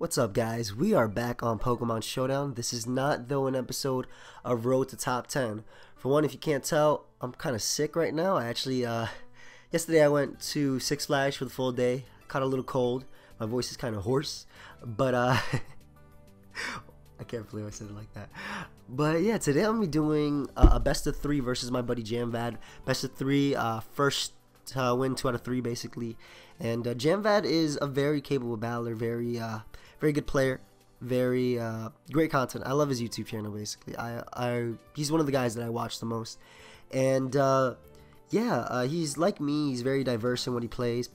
What's up, guys? We are back on Pokemon Showdown. This is not, though, an episode of Road to Top 10. For one, if you can't tell, I'm kind of sick right now. I actually, yesterday I went to Six Flags for the full day. Caught a little cold. My voice is kind of hoarse, but, I can't believe I said it like that. But, yeah, today I'm going to be doing a best of 3 versus my buddy Jamvad. Best of 3, first win 2 out of 3, basically. And Jamvad is a very capable battler, very good player, very great content. I love his YouTube channel, basically. He's one of the guys that I watch the most. And he's like me. He's very diverse in what he plays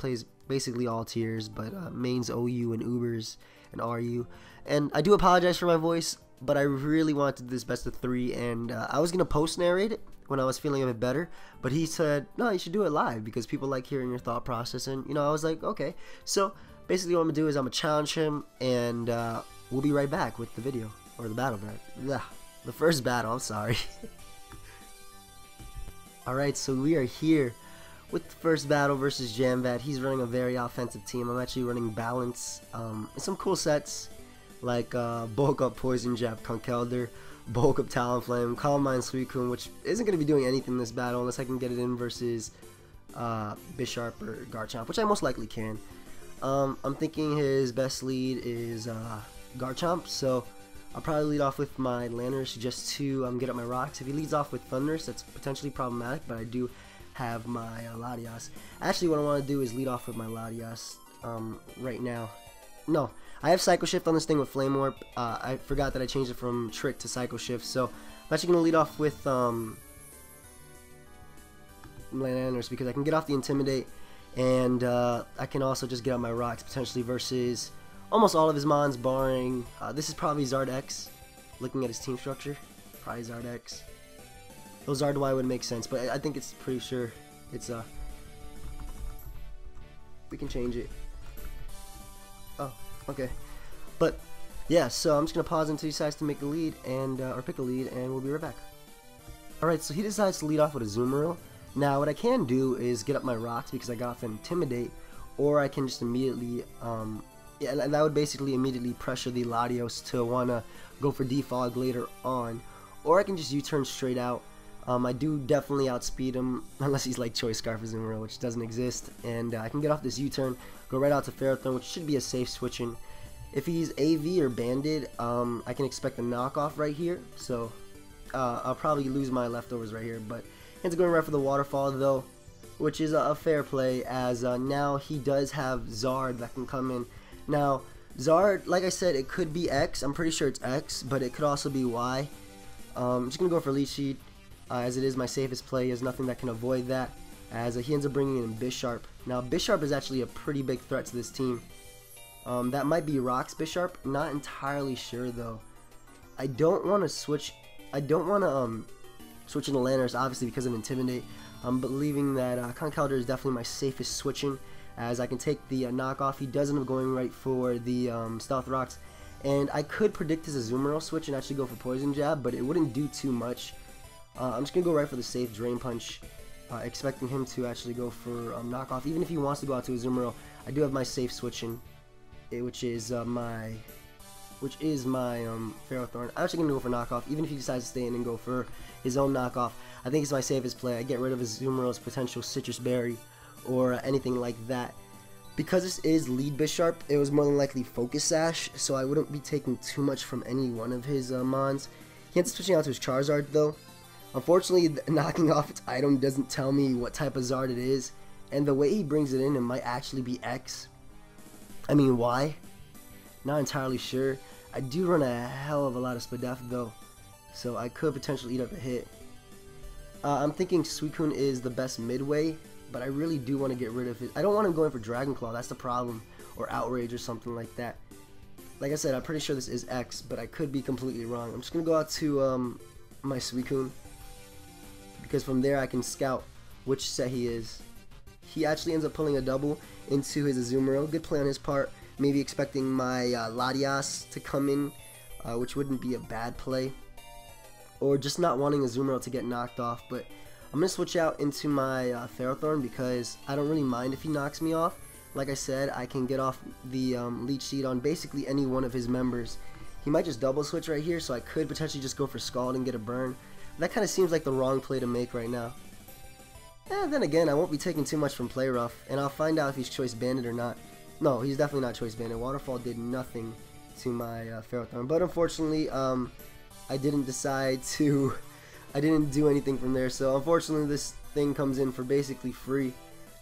basically all tiers, but mains OU and Ubers and RU. And I do apologize for my voice, but I really wanted to do this best of 3, and I was gonna post narrate it when I was feeling a bit better, but he said, no, you should do it live because people like hearing your thought process. And I was like, okay. So basically what I'm gonna do is I'm gonna challenge him, and we'll be right back with the video, or the battle. The first battle, I'm sorry. Alright, so we are here with the first battle versus Jamvad. He's running a very offensive team. I'm actually running balance, and some cool sets like bulk up Poison Jab, Conkeldurr, bulk up Talonflame, Calm Mind, Suicune, which isn't going to be doing anything in this battle unless I can get it in versus Bisharp or Garchomp, which I most likely can. I'm thinking his best lead is Garchomp, so I'll probably lead off with my Landorus just to get up my rocks. If he leads off with Thundurus, that's potentially problematic, but I do have my Latias. Actually, what I want to do is lead off with my Latias right now. No, I have Psycho Shift on this thing with Flame Orb. I forgot that I changed it from Trick to Psycho Shift, so I'm actually going to lead off with Landorus because I can get off the Intimidate, and I can also just get out my rocks potentially versus almost all of his mons, barring this is probably Zard X. Looking at his team structure, probably Zard X. Though Zard Y would make sense, but I think it's pretty sure it's we can change it. Oh, okay. But yeah, so I'm just gonna pause until he decides to make a lead and or pick a lead, and we'll be right back. Alright, so he decides to lead off with a Zoomeril. Now what I can do is get up my rocks because I got off Intimidate, or I can just immediately yeah, and that would basically immediately pressure the Latios to wanna go for Defog later on, or I can just U-turn straight out. I do definitely outspeed him, unless he's like Choice Scarf or Zoomeril, which doesn't exist, and I can get off this U-turn, go right out to Ferrothorn, which should be a safe switch-in. If he's AV or Banded, I can expect a knockoff right here, so I'll probably lose my leftovers right here, but he ends up going right for the Waterfall, though, which is a fair play, as now he does have Zard that can come in. Now, Zard, like I said, it could be X, I'm pretty sure it's X, but it could also be Y. I'm just going to go for Leech Seed. As it is my safest play. There's nothing that can avoid that, as he ends up bringing in Bisharp. Now Bisharp is actually a pretty big threat to this team. That might be Rock's Bisharp, not entirely sure though. I don't want to switch into Landorus, obviously because of Intimidate. I'm believing that Conkeldurr is definitely my safest switching, as I can take the knockoff. He does end up going right for the Stealth Rocks, and I could predict his Azumarill switch and actually go for Poison Jab, but it wouldn't do too much. I'm just going to go right for the safe Drain Punch, expecting him to actually go for knockoff. Even if he wants to go out to a Azumarill, I do have my safe switching, which is my Ferrothorn. I'm actually going to go for knockoff, even if he decides to stay in and go for his own knockoff. I think it's my safest play. I get rid of his Azumarill's potential Citrus Berry or anything like that. Because this is lead Bisharp, it was more than likely Focus Sash, so I wouldn't be taking too much from any one of his mons. He ends up switching out to his Charizard though. Unfortunately, knocking off its item doesn't tell me what type of Zard it is, and the way he brings it in, it might actually be X. I mean Y. Not entirely sure. I do run a hell of a lot of Spadef though, so I could potentially eat up a hit. I'm thinking Suicune is the best midway, but I really do want to get rid of it. I don't want him going for Dragon Claw, that's the problem, or Outrage or something like that. Like I said, I'm pretty sure this is X, but I could be completely wrong. I'm just going to go out to my Suicune, because from there I can scout which set he is. He actually ends up pulling a double into his Azumarill. Good play on his part. Maybe expecting my Latias to come in, which wouldn't be a bad play. Or just not wanting Azumarill to get knocked off. But I'm going to switch out into my Ferrothorn because I don't really mind if he knocks me off. like I said, I can get off the Leech Seed on basically any one of his members. He might just double switch right here, so I could potentially just go for Scald and get a burn. That kind of seems like the wrong play to make right now. And then again, I won't be taking too much from Play Rough, and I'll find out if he's Choice Banded or not. No, he's definitely not Choice Banded. Waterfall did nothing to my Ferrothorn, but unfortunately, I didn't decide to. I didn't do anything from there, so unfortunately, this thing comes in for basically free.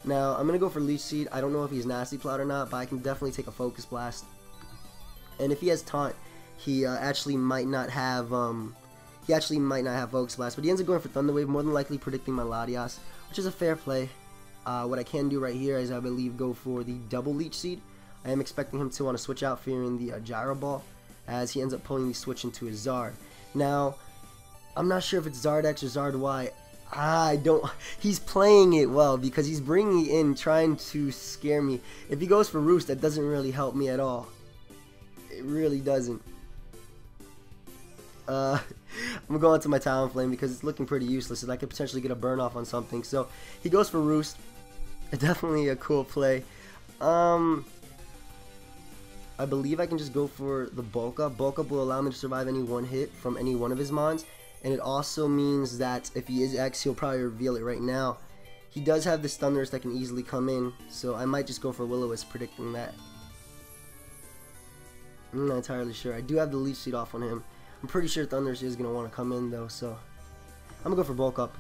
Now, I'm gonna go for Leech Seed. I don't know if he's Nasty Plot or not, but I can definitely take a Focus Blast. And if he has Taunt, he actually might not have. Focus Blast, but he ends up going for Thunder Wave, more than likely predicting my Latias, which is a fair play. What I can do right here is, I believe, go for the double Leech Seed. I am expecting him to want to switch out, fearing the Gyro Ball, as he ends up pulling the switch into his Zard. Now, I'm not sure if it's Zard X or Zard Y. He's playing it well, because he's bringing it in, trying to scare me. If he goes for Roost, that doesn't really help me at all. It really doesn't. I'm gonna go into my Talonflame because it's looking pretty useless, and I could potentially get a burn off on something. So he goes for Roost. Definitely a cool play. I believe I can just go for the Bulk Up. Bulk Up will allow me to survive any one hit from any one of his mons, and it also means that if he is X, he'll probably reveal it right now. He does have this Thunderous that can easily come in, so I might just go for Will-O-Wisp, predicting that. I'm not entirely sure. I do have the Leech Seed off on him. I'm pretty sure Thunderous is going to want to come in though, so I'm going to go for Bulk Up,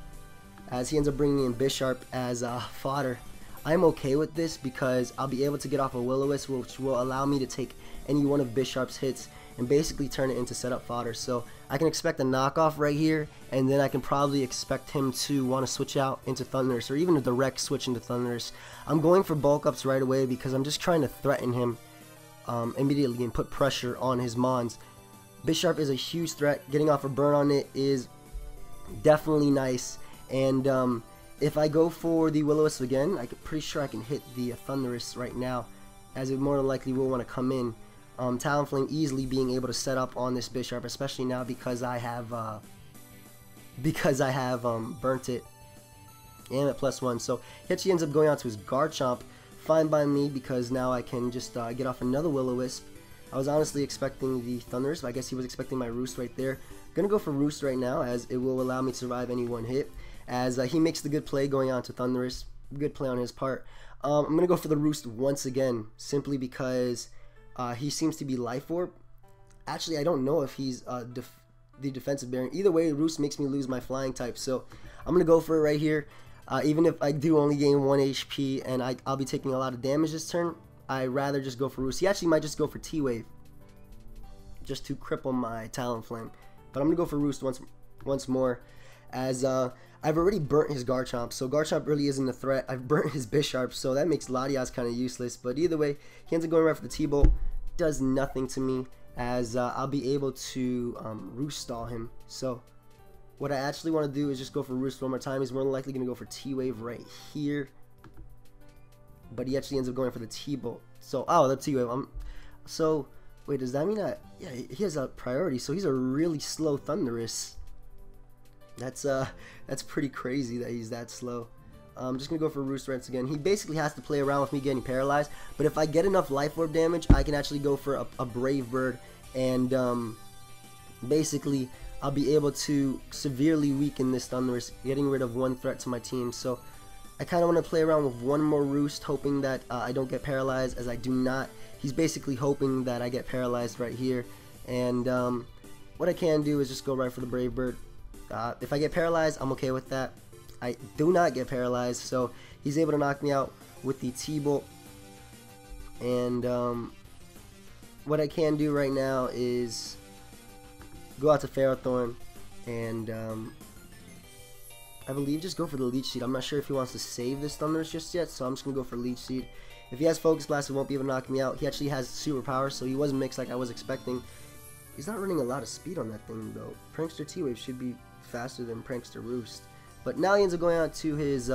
as he ends up bringing in Bisharp as fodder. I'm okay with this because I'll be able to get off a Will-O-Wisp, which will allow me to take any one of Bisharp's hits and basically turn it into setup fodder. So I can expect a knockoff right here, and then I can probably expect him to want to switch out into Thunderous, or even a direct switch into Thunderous. I'm going for Bulk Ups right away because I'm just trying to threaten him immediately and put pressure on his mons. Bisharp is a huge threat. Getting off a burn on it is definitely nice. And if I go for the Will-O-Wisp again, I'm pretty sure I can hit the Thunderous right now, as it more than likely will want to come in. Talonflame easily being able to set up on this Bisharp, especially now because I have burnt it and at +1. So he actually ends up going out to his Garchomp. Fine by me, because now I can just get off another Will-O-Wisp. I was honestly expecting the Thunderous, but I guess he was expecting my Roost right there. Gonna go for Roost right now, as it will allow me to survive any one hit, as he makes the good play going on to Thunderous. Good play on his part. I'm gonna go for the Roost once again, simply because he seems to be Life Orb. Actually, I don't know if he's the defensive bearing. Either way, Roost makes me lose my flying type, so I'm gonna go for it right here. Even if I do only gain 1 HP and I'll be taking a lot of damage this turn, I'd rather just go for Roost. He actually might just go for T-Wave, just to cripple my Talonflame. But I'm going to go for Roost once more, as I've already burnt his Garchomp, so Garchomp really isn't a threat. I've burnt his Bisharp, so that makes Latias kind of useless. But either way, he ends up going right for the T-Bolt. Does nothing to me, as I'll be able to Roost stall him. So what I actually want to do is just go for Roost one more time. He's more than likely going to go for T-Wave right here, but he actually ends up going for the T-Bolt. So, the T-Wave. So, wait, does that mean that, yeah, he has a priority, so he's a really slow Thunderous. That's pretty crazy that he's that slow. I'm just going to go for Roost once again. He basically has to play around with me getting paralyzed, but if I get enough Life Orb damage, I can actually go for a Brave Bird, and basically I'll be able to severely weaken this Thunderous, getting rid of one threat to my team. So I kind of want to play around with one more Roost, hoping that I don't get paralyzed, as I do not. He's basically hoping that I get paralyzed right here, and what I can do is just go right for the Brave Bird. If I get paralyzed, I'm okay with that. I do not get paralyzed, so he's able to knock me out with the T-Bolt. And what I can do right now is go out to Ferrothorn and I believe just go for the Leech Seed. I'm not sure if he wants to save this Thunderous just yet, so I'm just going to go for Leech Seed. If he has Focus Blast, it won't be able to knock me out. He actually has superpowers, so he wasn't mixed like I was expecting. He's not running a lot of speed on that thing, though. Prankster T-Wave should be faster than Prankster Roost. But now he ends up going out to his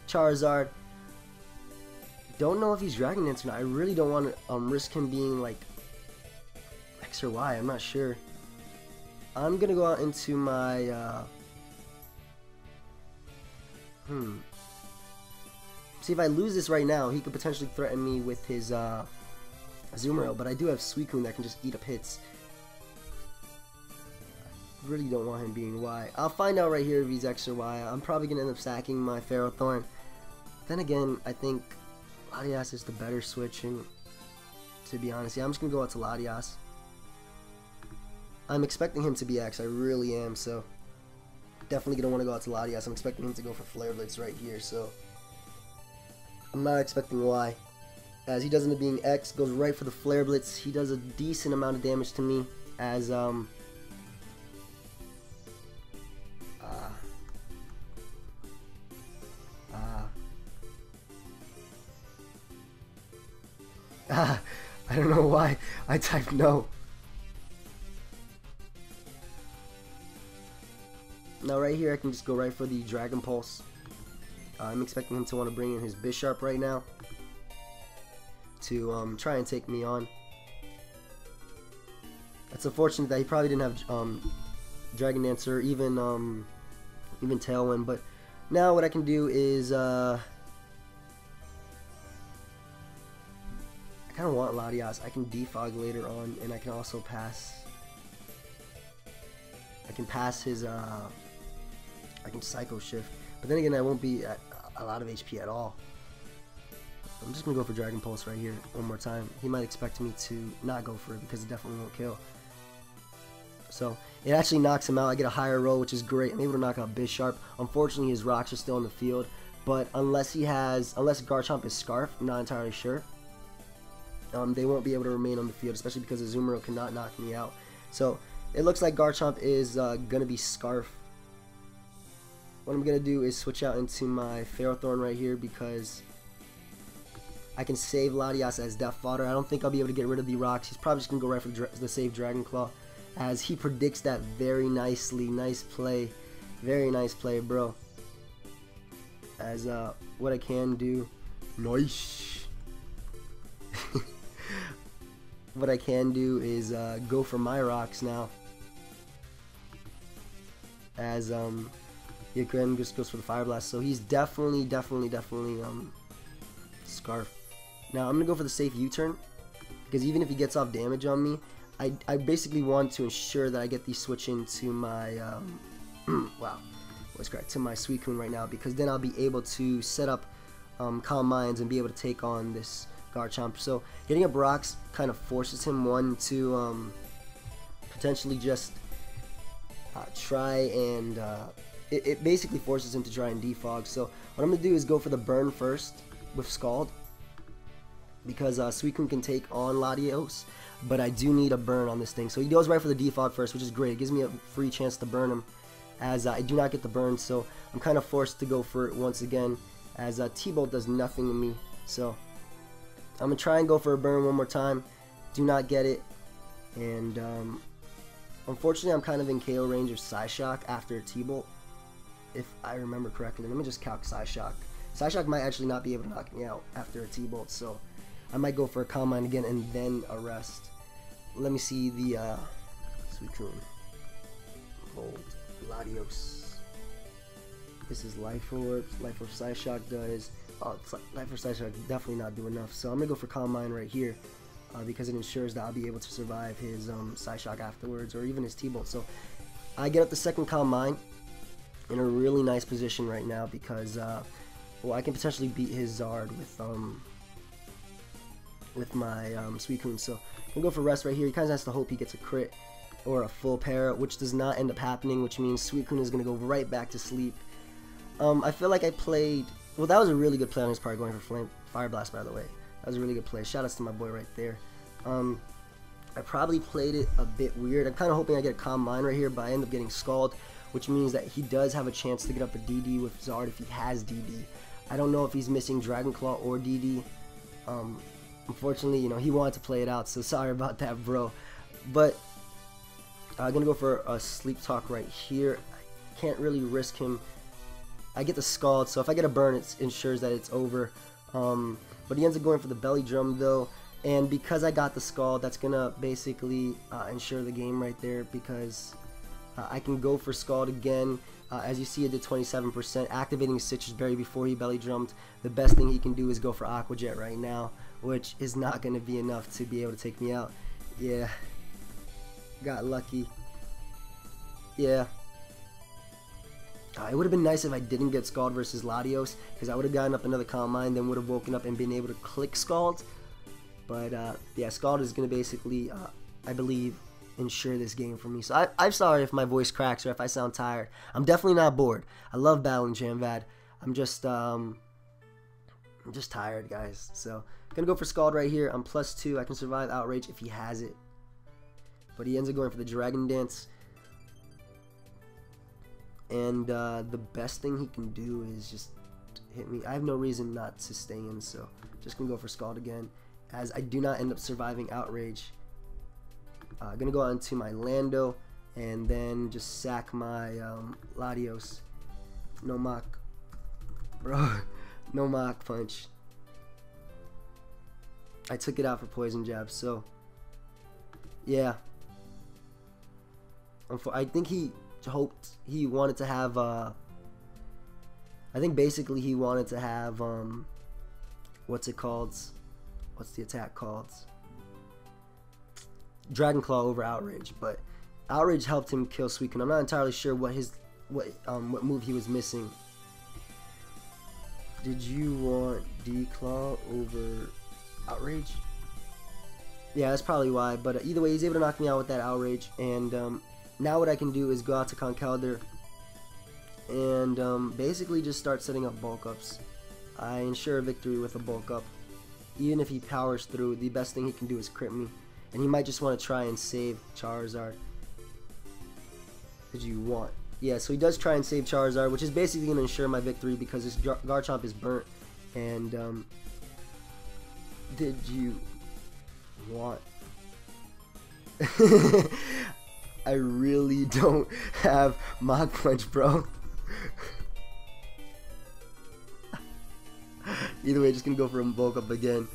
Charizard. Don't know if he's Dragon Dance or not. I really don't want to risk him being like X or Y. I'm not sure. I'm going to go out into my... See, if I lose this right now, he could potentially threaten me with his Azumarill, but I do have Suicune that can just eat up hits. I really don't want him being Y. I'll find out right here if he's X or Y. I'm probably going to end up sacking my Ferrothorn. Then again, I think Latias is the better switch, and to be honest, yeah, I'm just going to go out to Latias. I'm expecting him to be X, I really am, so definitely going to want to go out to Latias. I'm expecting him to go for Flare Blitz right here, so I'm not expecting Y. As he does end up being X, goes right for the Flare Blitz. He does a decent amount of damage to me, as I don't know why I typed no. Now right here I can just go right for the Dragon Pulse. I'm expecting him to want to bring in his Bisharp right now to try and take me on. It's unfortunate that he probably didn't have Dragon Dance or even Tailwind, but now what I can do is I kind of want Latias. I can defog later on, and I can also pass. I can pass his. I can Psycho Shift, but then again, I won't be at a lot of HP at all. I'm just gonna go for Dragon Pulse right here one more time. He might expect me to not go for it because it definitely won't kill. So it actually knocks him out. I get a higher roll, which is great. I'm able to knock out Bisharp. Unfortunately, his rocks are still in the field, but unless Garchomp is Scarf, I'm not entirely sure. They won't be able to remain on the field, especially because Azumarill cannot knock me out. So it looks like Garchomp is gonna be Scarf. What I'm gonna do is switch out into my Ferrothorn right here because I can save Latias as Death Fodder. I don't think I'll be able to get rid of the rocks. He's probably just gonna go right for the save Dragon Claw, as he predicts that very nicely. Nice play, very nice play, bro. As what I can do, nice. What I can do is go for my rocks now, as Yakuren just goes for the Fire Blast, so he's definitely Scarf. Now I'm gonna go for the safe U-turn, because even if he gets off damage on me, I basically want to ensure that I get the switch into my wow, what's correct, to my Suicune right now, because then I'll be able to set up Calm Minds and be able to take on this Garchomp. So getting up rocks kind of forces him to potentially just try and it basically forces him to try and defog. So what I'm gonna do is go for the burn first with Scald, because Suicune can take on Latios, but I do need a burn on this thing. So he goes right for the defog first, which is great. It gives me a free chance to burn him, as I do not get the burn, so I'm kind of forced to go for it once again, as T-Bolt does nothing to me. So I'm going to try and go for a burn one more time. Do not get it. And unfortunately, I'm kind of in KO range of Psyshock after T-Bolt, if I remember correctly. Let me just calc Psyshock. Psyshock might actually not be able to knock me out after a T-Bolt, so I might go for a Calm Mind again and then a rest. Let me see the Suicune. Hold. Latios. This is Life Orb. Life Orb Psyshock does. Oh, Life Orb Psyshock definitely not do enough. So I'm gonna go for Calm Mind right here, because it ensures that I'll be able to survive his Psyshock afterwards, or even his T-Bolt. So I get up the second Calm Mind in a really nice position right now, because well, I can potentially beat his Zard with my Suicune. So I'm gonna go for rest right here. He kind of has to hope he gets a crit or a full para, which does not end up happening, which means Suicune is gonna go right back to sleep. I feel like I played. Well, that was a really good play on his part, going for Fire Blast, by the way. That was a really good play. Shout outs to my boy right there. I probably played it a bit weird. I'm kind of hoping I get a Calm Mind right here, but I end up getting Scald, which means that he does have a chance to get up a DD with Zard if he has DD. I don't know if he's missing Dragon Claw or DD. Unfortunately, you know, he wanted to play it out, so sorry about that, bro. But I'm gonna go for a Sleep Talk right here. I can't really risk him. I get the Scald, so if I get a burn, it ensures that it's over. But he ends up going for the Belly Drum though, and because I got the Scald, that's gonna basically ensure the game right there, because I can go for Scald again. As you see, it did 27%. Activating Citrus Berry before he belly jumped. The best thing he can do is go for Aqua Jet right now, which is not going to be enough to be able to take me out. Yeah. Got lucky. Yeah. It would have been nice if I didn't get Scald versus Latios, because I would have gotten up another Calm Mind, then would have woken up and been able to click Scald. But yeah, Scald is going to basically, I believe, ensure this game for me. So I'm sorry if my voice cracks or if I sound tired. I'm definitely not bored. I love battling Jamvad. I'm just tired, guys. So gonna go for Scald right here. I'm +2. I can survive Outrage if he has it, but he ends up going for the Dragon Dance. And the best thing he can do is just hit me. I have no reason not to stay in, so just gonna go for Scald again, as I do not end up surviving Outrage. Gonna go on to my Lando and then just sack my Latios. No mock, bro. No mock punch. I took it out for Poison Jab. So yeah, I think he wanted to have. I think basically he wanted to have what's it called? What's the attack called? Dragon Claw over Outrage, but Outrage helped him kill Suicune. I'm not entirely sure what move he was missing. Did you want D-Claw over Outrage? Yeah, that's probably why. But either way, he's able to knock me out with that Outrage. And now what I can do is go out to Conkeldurr and basically just start setting up bulk ups. I ensure a victory with a bulk up. Even if he powers through, the best thing he can do is crit me. And he might just want to try and save Charizard. Did you want? Yeah, so he does try and save Charizard, which is basically going to ensure my victory because his Garchomp is burnt. And did you want? I really don't have Mach Punch, bro. Either way, just going to go for a bulk up again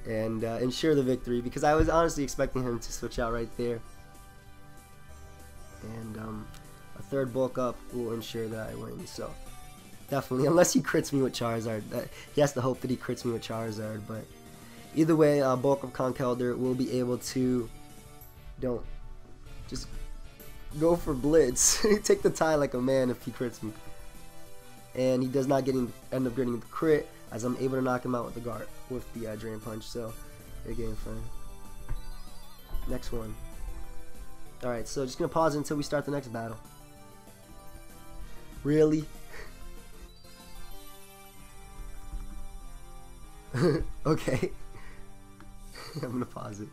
and ensure the victory, because I was honestly expecting him to switch out right there. And a third bulk up will ensure that I win. So definitely, unless he crits me with Charizard, he has to hope that he crits me with Charizard. But either way, bulk up Conkeldurr will be able to just go for Blitz, take the tie like a man if he crits me. And he does not end up getting the crit, as I'm able to knock him out with the Drain Punch. So good game, friend. Next one. Alright, so just gonna pause until we start the next battle. Really? Okay. I'm gonna pause it.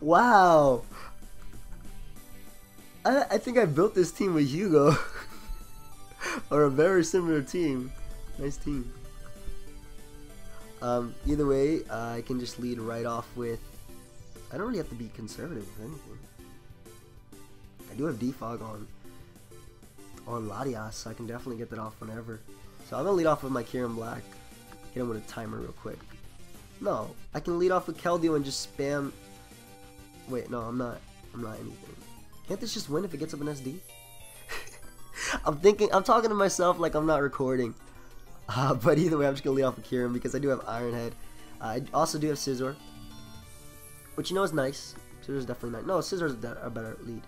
Wow! I think I built this team with Hugo. Or a very similar team. Nice team. Either way, I can just lead right off with... I don't really have to be conservative with anything. I do have Defog on Latias, so I can definitely get that off whenever. So I'm going to lead off with my Kieran Black. Hit him with a timer real quick. No, I can lead off with Keldeo and just spam... Wait, no, I'm not anything. Can't this just win if it gets up an SD? I'm talking to myself like I'm not recording. But either way, I'm just going to lead off with Kieran because I do have Iron Head. I also do have Scizor, which you know is nice. Scissor's definitely nice. No, Scissor's a better lead.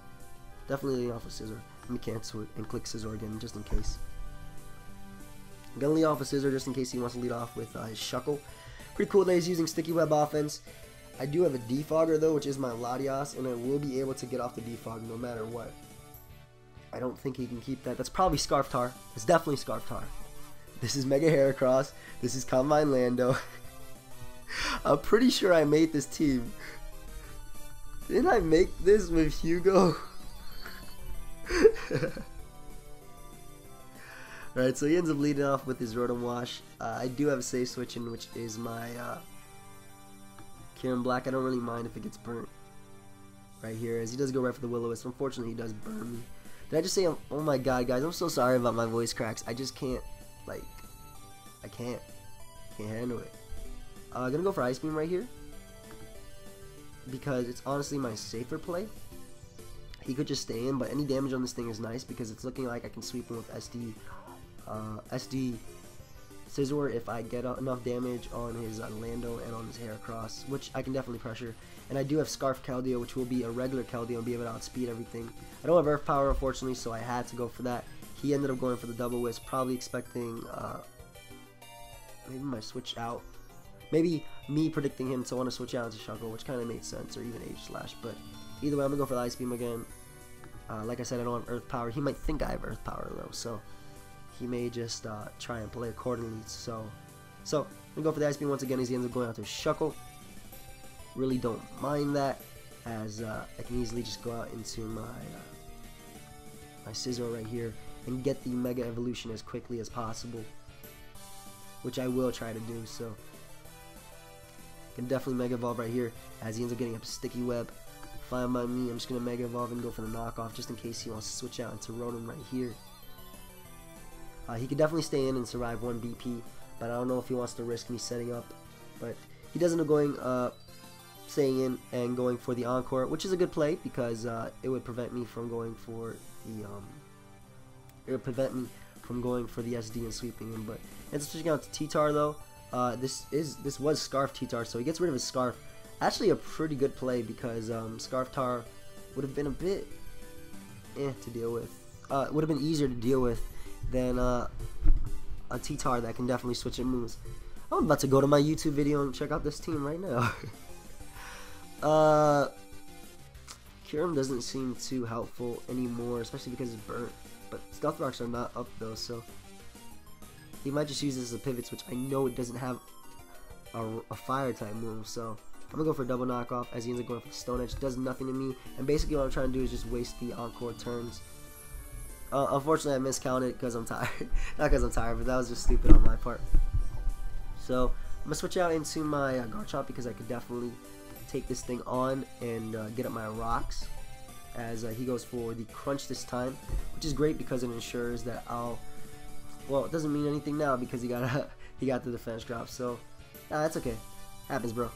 Definitely leading off with Scizor. Let me cancel it and click Scizor again just in case. I'm going to lead off with Scizor just in case he wants to lead off with his Shuckle. Pretty cool that he's using Sticky Web offense. I do have a Defogger though, which is my Latias, and I will be able to get off the Defog no matter what. I don't think he can keep that. That's probably Scarftar. It's definitely Scarftar. This is Mega Heracross. This is Combine Lando. I'm pretty sure I made this team. Didn't I make this with Hugo? Alright, so he ends up leading off with his Rotom Wash. I do have a safe switch in, which is my Kieran Black. I don't really mind if it gets burnt right here, as he does go right for the Will-O-Wisp. Unfortunately, he does burn me. Did I just say, oh my god, guys, I'm so sorry about my voice cracks. I just can't, like, I can't handle it. I'm gonna go for Ice Beam right here, because it's honestly my safer play. he could just stay in, but any damage on this thing is nice because it's looking like I can sweep him with SD Scizor if I get enough damage on his Lando and on his Heracross, which I can definitely pressure. And I do have Scarf Keldeo, which will be a regular Keldeo and be able to outspeed everything. I don't have Earth Power, unfortunately, so I had to go for that. He ended up going for the Double Wisp, probably expecting maybe my switch out. Maybe me predicting him to want to switch out into Shuckle, which kind of made sense, or even Aegislash. But either way, I'm going to go for the Ice Beam again. Like I said, I don't have Earth Power. He might think I have Earth Power, though, so he may just try and play accordingly. So I'm going to go for the Ice Beam once again as he ends up going out to Shuckle. Really don't mind that, as I can easily just go out into my Scizor right here and get the Mega Evolution as quickly as possible, which I will try to do. So can definitely Mega Evolve right here as he ends up getting a Sticky Web. Fine by me. I'm just going to Mega Evolve and go for the knockoff just in case he wants to switch out into Rotom right here. He could definitely stay in and survive 1 BP, but I don't know if he wants to risk me setting up. But he does end up going, staying in and going for the Encore, which is a good play because it would prevent me from going for the SD and sweeping him. But ends up switching out to T-Tar though. This was Scarf T-Tar, so he gets rid of his Scarf. Actually, a pretty good play because Scarf Tar would have been a bit to deal with. Would have been easier to deal with than a T-Tar that can definitely switch in moves. I'm about to go to my YouTube video and check out this team right now. Kyurem doesn't seem too helpful anymore, especially because it's burnt. But Stealth Rocks are not up though, so he might just use this as a pivots, which I know it doesn't have a fire type move. So I'm gonna go for a double knockoff as he ends up going for the Stone Edge. Does nothing to me, and basically what I'm trying to do is just waste the Encore turns. Unfortunately, I miscounted because I'm tired. Not because I'm tired, but that was just stupid on my part. So I'm gonna switch out into my Garchomp because I could definitely take this thing on and get up my rocks as he goes for the Crunch this time, which is great because it ensures that well, it doesn't mean anything now because he got the defense drop. So that's okay. Happens, bro.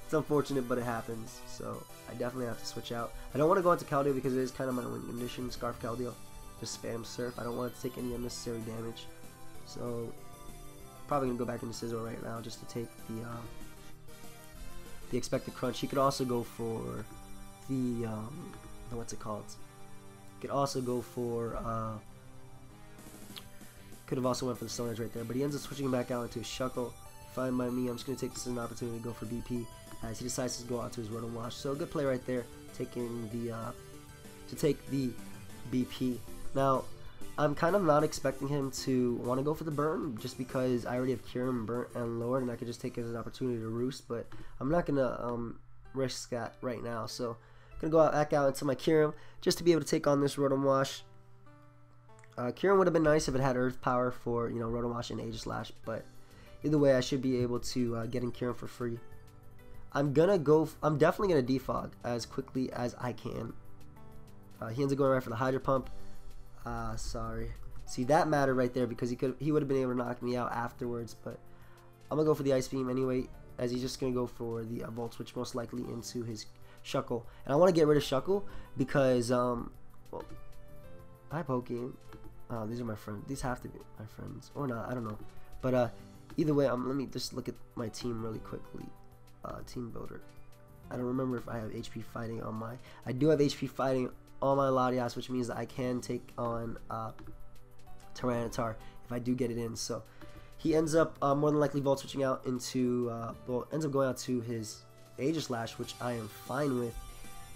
It's unfortunate, but it happens. So I definitely have to switch out. I don't want to go into Keldeo because it is kind of my win condition. Scarf Keldeo, just spam Surf. I don't want to take any unnecessary damage. So probably gonna go back into Scizor right now just to take the expected crunch. He could also go for the what's it called? Could also go for could have also went for the Stone Edge right there, but he ends up switching back out into a Shuckle. Fine by me. I'm just gonna take this as an opportunity to go for BP as he decides to go out to his Rotom Wash. So good play right there, taking the to take the BP. Now I'm kind of not expecting him to want to go for the burn just because I already have Kyurem burnt and lowered, and I could just take it as an opportunity to roost. But I'm not gonna risk that right now. So I'm gonna go back out into my Kyurem just to be able to take on this Rotom Wash. Kyurem would have been nice if it had Earth Power for Rotom Wash and Aegislash, but either way, I should be able to get in Kyurem for free. I'm definitely gonna defog as quickly as I can. He ends up going right for the Hydro Pump. Sorry. See, that mattered right there because he would have been able to knock me out afterwards, but I'm gonna go for the Ice Beam anyway, as he's just gonna go for the Volt Switch most likely into his Shuckle. And I want to get rid of Shuckle because well, hi Pokeaim. These are my friends. These have to be my friends or not. I don't know. But either way, let me just look at my team really quickly. Team builder. I don't remember if I have HP fighting on my. I do have HP fighting on my Latias, which means that I can take on Tyranitar if I do get it in. So he ends up more than likely Volt switching out into well, ends up going out to his Aegislash, which I am fine with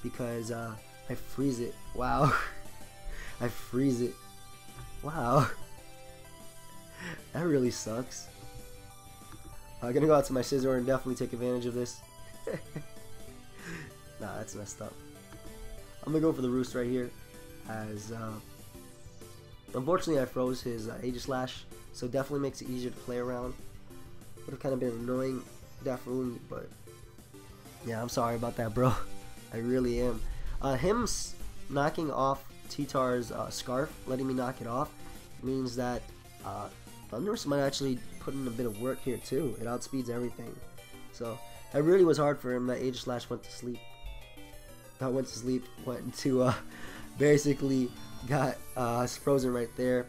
because I freeze it. Wow. I freeze it. Wow. That really sucks. I'm gonna go out to my Scizor and definitely take advantage of this. Nah, that's messed up. I'm gonna go for the Roost right here, as unfortunately I froze his Aegislash, so definitely makes it easier to play around. Would have kind of been annoying, definitely, but yeah, I'm sorry about that, bro. I really am. Him knocking off T-Tar's Scarf, letting me knock it off, means that Thundurus might actually put in a bit of work here too. It outspeeds everything. So that really was hard for him. That Aegislash went to sleep. went to sleep, went to basically got frozen right there.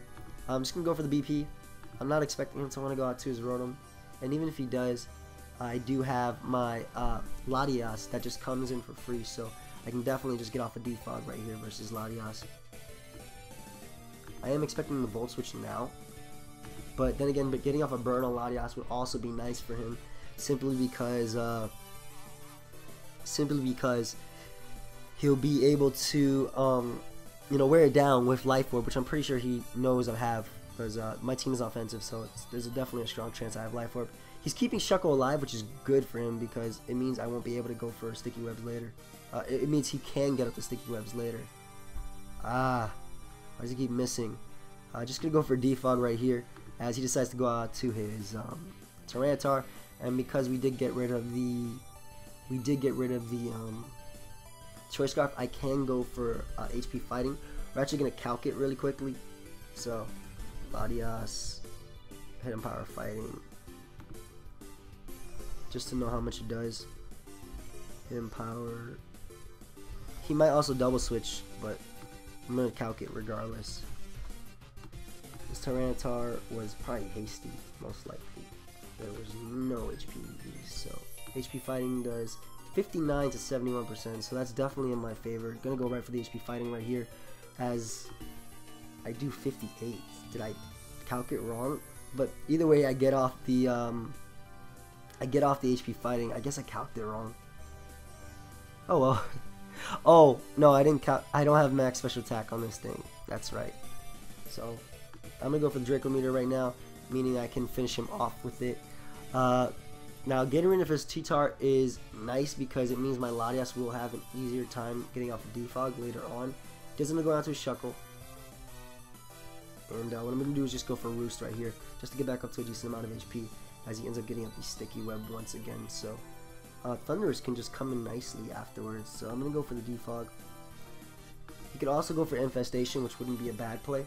I'm just gonna go for the BP. I'm not expecting him to want to go out to his Rotom, and even if he does, I do have my Latias that just comes in for free, so I can definitely just get off a defog right here versus Latias. I am expecting the Volt Switch now, but then again, getting off a burn on Latias would also be nice for him, simply because he'll be able to you know, wear it down with Life Orb, which I'm pretty sure he knows I have, because my team is offensive, so there's definitely a strong chance I have Life Orb. He's keeping Shuckle alive, which is good for him because it means I won't be able to go for Sticky Webs later. It means he can get up the Sticky Webs later. Why does he keep missing? Just gonna go for Defog right here as he decides to go out to his Tyranitar, and because we did get rid of the Choice Scarf, I can go for HP Fighting. We're actually gonna calc it really quickly. So Latias, Hidden Power Fighting, just to know how much it does. Hidden Power. He might also double switch, but I'm gonna calc it regardless. This Tyranitar was probably hasty, most likely. There was no HP EV, so HP Fighting does 59 to 71%, so that's definitely in my favor. Gonna go right for the HP Fighting right here, as I do 58. Did I calc it wrong? But either way, I get off the HP Fighting. I guess I calced it wrong. Oh well. Oh no, I didn't count. I don't have max special attack on this thing. That's right. So I'm gonna go for the Draco Meter right now, meaning I can finish him off with it. Now getting rid of his T-Tar is nice because it means my Latias will have an easier time getting off the Defog later on. Doesn't go out to his Shuckle. And what I'm going to do is just go for Roost right here, just to get back up to a decent amount of HP, as he ends up getting up the Sticky Web once again. So Thundurus can just come in nicely afterwards, so I'm going to go for the Defog. He could also go for Infestation, which wouldn't be a bad play.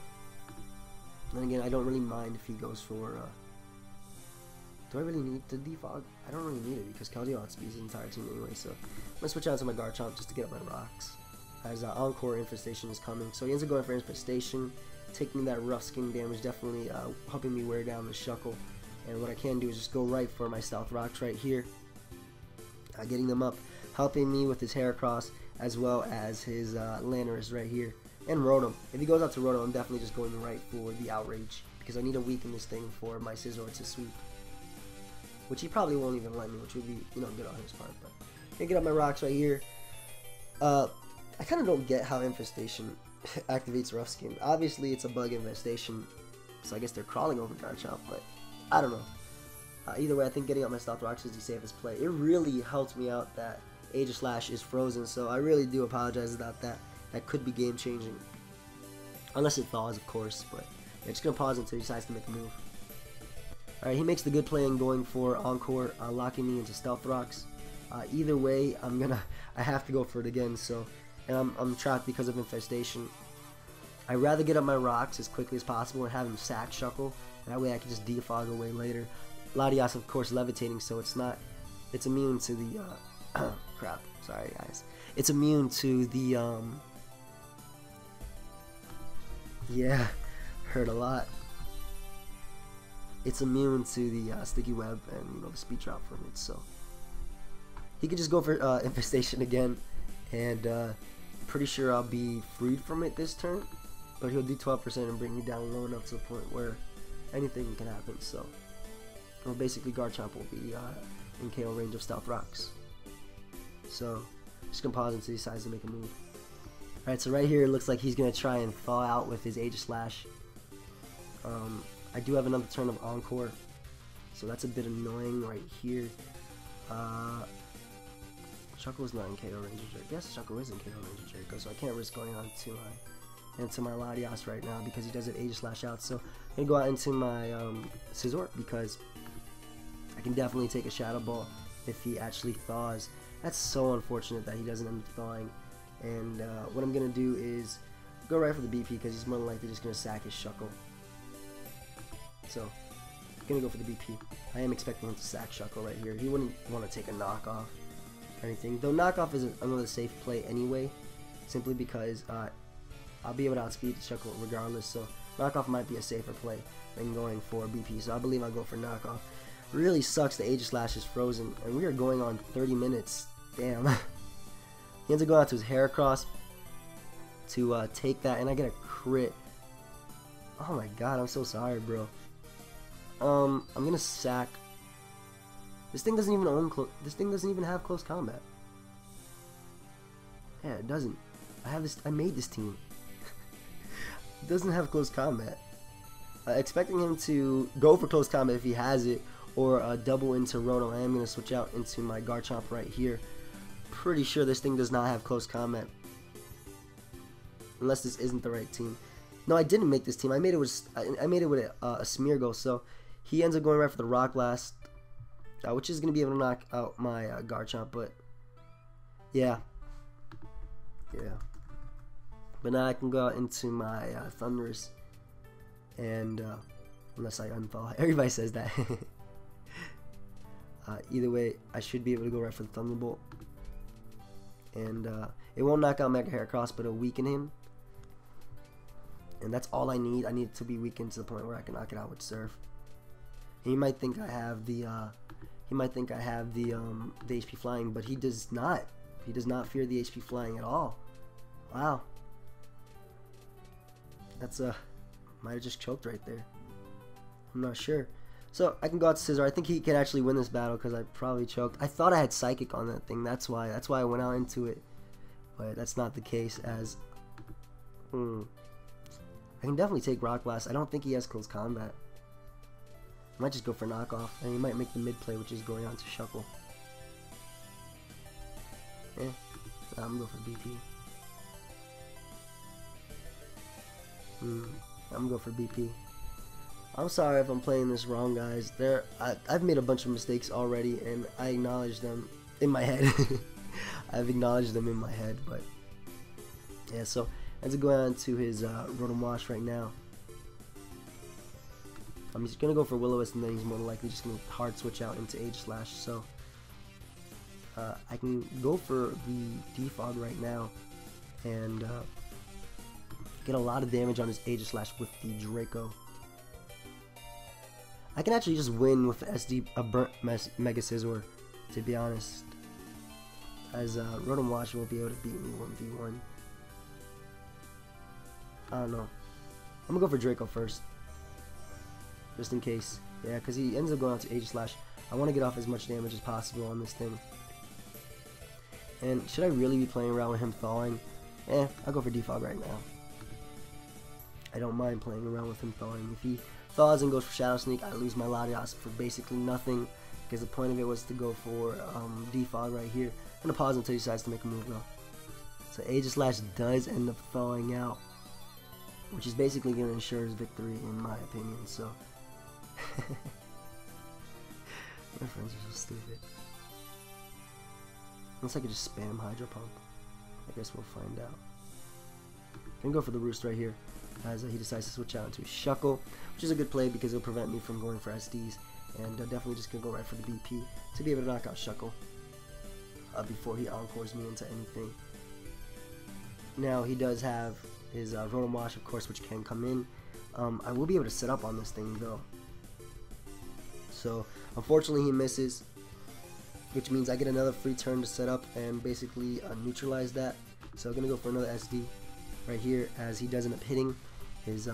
Then again, I don't really mind if he goes for... do I really need to Defog? I don't really need it because Keldeo outspeeds the entire team anyway, so I'm going to switch out to my Garchomp just to get up my rocks. As Encore Infestation is coming, so he ends up going for Infestation, taking that rough skin damage, definitely helping me wear down the Shuckle. And what I can do is just go right for my Stealth Rocks right here, getting them up, helping me with his Heracross as well as his Landorus right here, and Rotom. If he goes out to Rotom, I'm definitely just going right for the Outrage because I need to weaken this thing for my Scizor to sweep, which he probably won't even let me, which would be, you know, good on his part. But I'm gonna get up my rocks right here. I kind of don't get how Infestation activates Rough Skin. Obviously, it's a bug infestation, so I guess they're crawling over Garchomp, but I don't know. Either way, I think getting up my Stealth Rocks is the safest play. It really helped me out that Aegislash is frozen, so I really do apologize about that. That could be game changing, unless it thaws, of course. But yeah, just gonna pause until he decides to make a move. Alright, he makes the good play in going for Encore, locking me into Stealth Rocks. Either way, I have to go for it again, so, and I'm trapped because of Infestation. I'd rather get up my rocks as quickly as possible and have him sack Shuckle, and that way I can just defog away later. Latias, of course, levitating, so it's immune to the, crap, sorry guys. It's immune to the, yeah, hurt a lot. It's immune to the Sticky Web and, you know, the Speed Drop from it, so he could just go for Infestation again, and pretty sure I'll be freed from it this turn, but he'll do 12% and bring me down low enough to the point where anything can happen. So, well, basically Garchomp will be in KO range of Stealth Rocks. So just gonna pause until he decides to make a move. Alright, so right here it looks like he's gonna try and thaw out with his Aegislash. I do have another turn of Encore, so that's a bit annoying right here. Shuckle is not in KO range of Jericho. Yes, Shuckle is in KO range of Jericho, so I can't risk going on into my Latias right now because he does have Aegislash out. So I'm gonna go out into my Scizor because I can definitely take a Shadow Ball if he actually thaws. That's so unfortunate that he doesn't end up thawing. And what I'm gonna do is go right for the BP because he's more than likely just gonna sack his Shuckle. So I'm gonna go for the BP. I am expecting him to sack Shuckle right here. He wouldn't want to take a knockoff or anything. Though knockoff is another safe play anyway, simply because I'll be able to outspeed Shuckle regardless. So knockoff might be a safer play than going for BP. So I believe I'll go for knockoff. Really sucks the Aegislash is frozen, and we are going on 30 minutes. Damn. He ends up going out to his Heracross to take that, and I get a crit. Oh my god, I'm so sorry, bro. I'm gonna sack. This thing doesn't even own this thing doesn't even have close combat. Yeah, it doesn't. I made this team. It doesn't have close combat. Expecting him to go for close combat if he has it, or double into Rotom. I am gonna switch out into my Garchomp right here. Pretty sure this thing does not have close combat, unless this isn't the right team. No, I didn't make this team. I made it with a Smeargle. So he ends up going right for the Rock Blast, which is gonna be able to knock out my Garchomp. But yeah. But now I can go out into my Thundurus, and unless I unthaw, everybody says that. Either way, I should be able to go right for the Thunderbolt. And it won't knock out Mega Heracross, but it'll weaken him. And that's all I need. I need it to be weakened to the point where I can knock it out with Surf. And he might think I have the HP Flying, but he does not. He does not fear the HP Flying at all. Wow. That's might have just choked right there. I'm not sure. So I can go out to Scizor. I think he can actually win this battle because I probably choked. I thought I had Psychic on that thing. That's why I went out into it. But that's not the case, as I can definitely take Rock Blast. I don't think he has close combat. I might just go for knockoff, and he might make the mid play, which is going on to Shuckle. I'm going for BP. I'm gonna go for BP. I'm sorry if I'm playing this wrong, guys. I've made a bunch of mistakes already, and I acknowledge them in my head. I've acknowledged them in my head, but yeah. So as I go on to his Rotom Wash right now, I'm just gonna go for Will-O-Wisp, and then he's more than likely just gonna hard switch out into Aegislash. So I can go for the Defog right now, and get a lot of damage on his Aegislash with the Draco. I can actually just win with a burnt Mega Scizor, to be honest, as Rotom Wash won't be able to beat me 1v1. I don't know. I'm gonna go for Draco first, just in case. Yeah, because he ends up going out to Aegislash. I want to get off as much damage as possible on this thing. And should I really be playing around with him thawing? I'll go for Defog right now. I don't mind playing around with him thawing. If he thaws and goes for Shadow Sneak, I lose my Latias for basically nothing, because the point of it was to go for Defog right here. I'm going to pause until he decides to make a move though. So Aegislash does end up thawing out, which is basically going to ensure his victory in my opinion. So my friends are so stupid. Unless I could just spam Hydro Pump. I guess we'll find out. I'm going to go for the Roost right here, as he decides to switch out into Shuckle, which is a good play because it'll prevent me from going for SDs, and definitely just going to go right for the BP to be able to knock out Shuckle before he encores me into anything. Now he does have his Rotom Wash, of course, which can come in. I will be able to set up on this thing though, so unfortunately he misses, which means I get another free turn to set up and basically neutralize that. So I'm going to go for another SD right here, as he does end up hitting his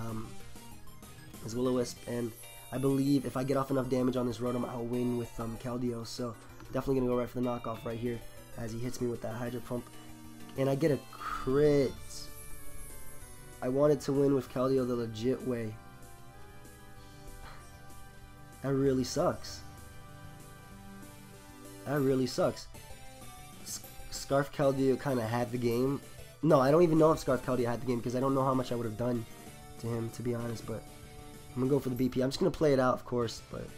Will-O-Wisp, and I believe if I get off enough damage on this Rotom, I'll win with Keldeo. So definitely gonna go right for the knockoff right here, as he hits me with that Hydro Pump, and I get a crit. I wanted to win with Keldeo the legit way. That really sucks. That really sucks. Scarf Keldeo kind of had the game. No, I don't even know if Scarf Keldeo had the game, because I don't know how much I would have done to him, to be honest. But I'm going to go for the BP. I'm just going to play it out, of course, but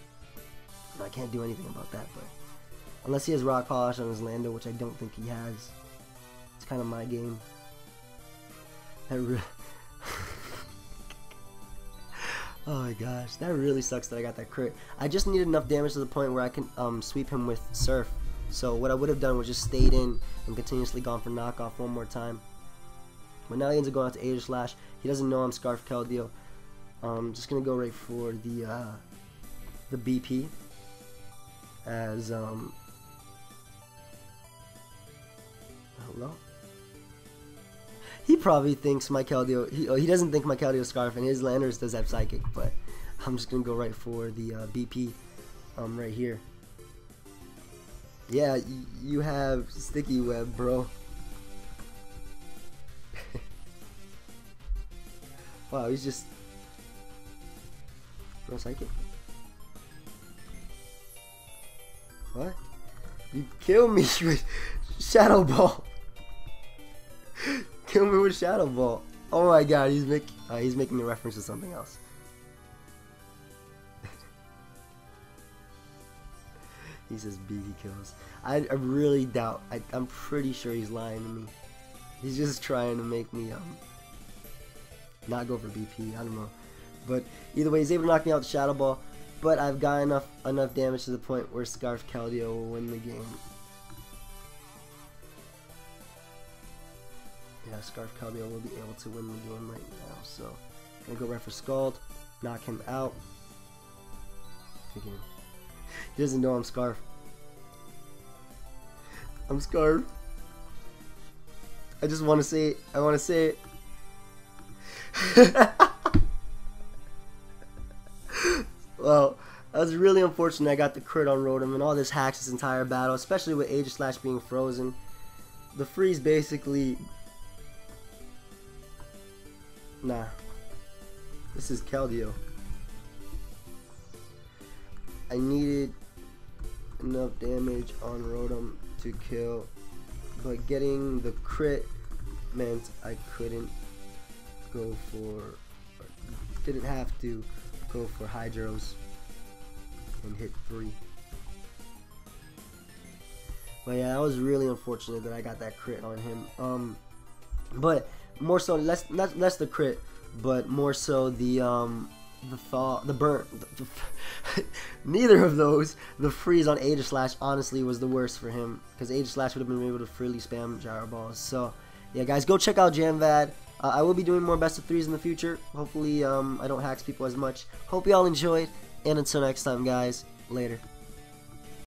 I can't do anything about that. But unless he has Rock Polish on his Lando, which I don't think he has. It's kind of my game. Oh my gosh, that really sucks that I got that crit. I just needed enough damage to the point where I can sweep him with Surf, So what I would have done was just stayed in and continuously gone for knockoff one more time. But now he ends up going out to Aegis Slash. He doesn't know I'm Scarf Keldeo. Just gonna go right for the BP as hello. He probably thinks my Keldeo. He doesn't think my Keldeo Scarf, and his Landorus does have Psychic. But I'm just gonna go right for the BP right here. Yeah, you have Sticky Web, bro. Wow, he's just no Psychic. What? You kill me with Shadow Ball. Kill me with Shadow Ball. Oh my God, he's making a reference to something else. He says BB kills. I really doubt. I'm pretty sure he's lying to me. He's just trying to make me not go for BP. I don't know. But either way, he's able to knock me out with Shadow Ball. But I've got enough damage to the point where Scarf Keldeo will win the game. Yeah, Scarf Keldeo will be able to win the game right now. So I'm gonna go right for Scald, knock him out. Again. He doesn't know I'm Scarf. I'm Scarf. I just want to say it. I want to say it. Well, that was really unfortunate. I got the crit on Rotom, and all this hacks this entire battle, especially with Aegis Slash being frozen. The freeze basically... Nah. This is Keldeo. I needed enough damage on Rotom to kill, but getting the crit meant I couldn't go for, didn't have to go for Hydros and hit 3. But yeah, that was really unfortunate that I got that crit on him. But more so, less the crit, but more so the thaw, the burn. Neither of those. The freeze on Aegis Slash honestly was the worst for him, because Aegis Slash would have been able to freely spam Gyro Balls. So yeah, guys, go check out Jamvad. I will be doing more best of 3s in the future. Hopefully, I don't hacks people as much. Hope y'all enjoyed, and until next time, guys, later.